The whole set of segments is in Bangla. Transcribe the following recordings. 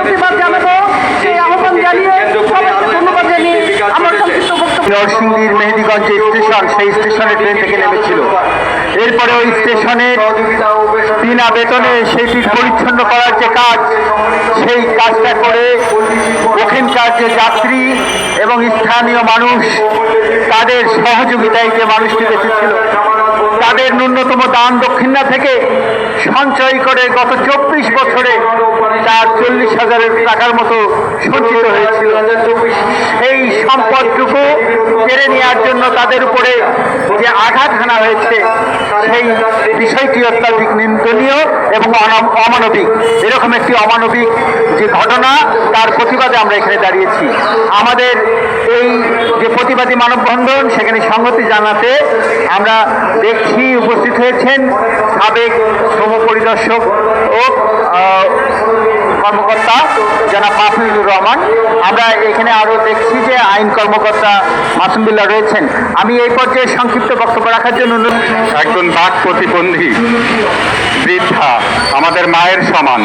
প্রতিবাদ জানাবো সেই আহ্বান জানিয়ে সবাইকে ধন্যবাদ জানিয়ে আমার সংক্ষিপ্ত বক্তব্য। নরসিংদীর মেহেদিগঞ্জ যে স্টেশন, সেই স্টেশনে ট্রেন থেকে নেমেছিল। এরপরে ওই স্টেশনের বিনা বেতনে সেটি পরিচ্ছন্ন করার যে কাজ, সেই কাজটা করে ওখানকার যে যাত্রী এবং স্থানীয় মানুষ, তাদের সহযোগিতায় যে মানুষটি বেঁচেছিল, তাদের ন্যূনতম দান দক্ষিণা থেকে সঞ্চয় করে গত 24 বছরে তার 40,000 টাকার মতো সঞ্চিত হয়েছিল। সেই সম্পদটুকু কেড়ে নেওয়ার জন্য তাদের উপরে যে আঘাত হানা হয়েছে, সেই বিষয়টি অত্যাধিক নিন্দনীয় এবং অমানবিক। এরকম একটি অমানবিক যে ঘটনা, তার প্রতিবাদে আমরা এখানে দাঁড়িয়েছি। আমাদের এই যে প্রতিবাদী মানববন্ধন, সেখানে সংহতি জানাতে আমরা দেখছি উপস্থিত হয়েছেন সাবেক শ্রম পরিদর্শক ও কর্মকর্তা জনাব মাহফুজুর রহমান। আমরা এখানে আরও দেখছি যে আইন কর্মকর্তা মাসুম বিল্লাহ রয়েছেন। আমি এই পর্যায়ে সংক্ষিপ্ত বক্তব্য রাখার জন্য একজন বাক প্রতিবন্ধী বৃদ্ধা, আমাদের মায়ের সমান,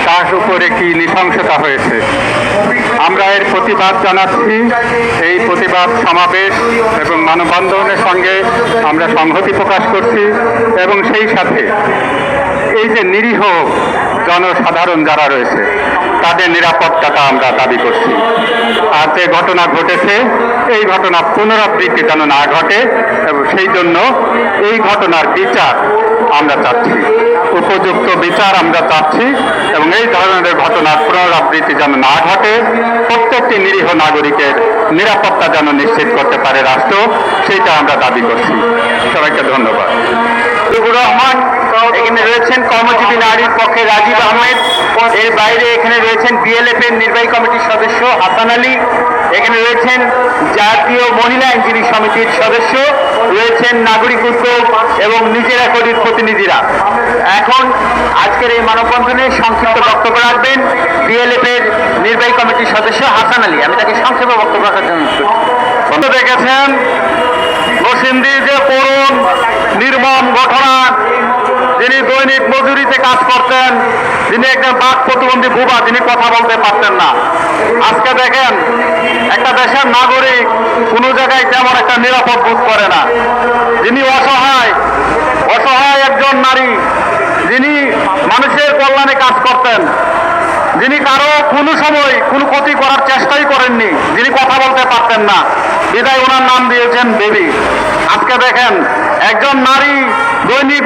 তার উপরে কি নৃশংসতা হয়েছে, আমরা এর প্রতিবাদ জানাচ্ছি। এই প্রতিবাদ সমাবেশ এবং মানববন্ধনের সঙ্গে আমরা সংহতি প্রকাশ করছি এবং সেই সাথে এই যে নিরীহ জনসাধারণ যারা রয়েছে, তাদের নিরাপত্তাটা আমরা দাবি করছি। আর যে ঘটনা ঘটেছে, এই ঘটনা পুনরাবৃত্তি যেন না ঘটে এবং সেই জন্য এই ঘটনার বিচার আমরা চাচ্ছি, উপযুক্ত বিচার আমরা চাচ্ছি এবং এই ধরনের ঘটনার পুনরাবৃত্তি যেন না ঘটে। প্রত্যেকটি নিরীহ নাগরিকের নিরাপত্তা যেন নিশ্চিত করতে পারে রাষ্ট্র, সেইটা আমরা দাবি করছি। সবাইকে ধন্যবাদ। রহমান এখানে রয়েছেন, কর্মজীবী নারীর পক্ষে রাজীব আহমেদ। এর বাইরে এখানে রয়েছেন বিএলএফ এর নির্বাহী কমিটির সদস্য হাসান আলী। এখানে রয়েছেন জাতীয় মহিলা আইনজীবী সমিতির সদস্য, রয়েছেন নাগরিক উদ্যোগ এবং নিজেরা করির প্রতিনিধিরা। এখন আজকের এই মানববন্ধনে সংক্ষিপ্ত বক্তব্য রাখবেন বিএলএফ এর নির্বাহী কমিটির সদস্য হাসান আলী। আমি তাকে সংক্ষেপে বক্তব্য রাখার জন্য দেখেছেন নরসিংদীর যে করুণ নির্মম ঘটনা, যিনি দৈনিক মজুরিতে কাজ করতেন, যিনি একজন বাক প্রতিবন্ধী বুবা, যিনি কথা বলতে পারতেন না। আজকে দেখেন একটা দেশের নাগরিক কোনো জায়গায় তেমন একটা নিরাপদ বোধ করে না। যিনি অসহায় একজন নারী, যিনি মানুষের কল্যাণে কাজ করতেন, যিনি কারো কোনো সময় কোনো ক্ষতি করার চেষ্টাই করেননি, যিনি কথা বলতে পারতেন না, বিদায় ওনার নাম দিয়েছেন বেবি। আজকে দেখেন একজন নারী দৈনিক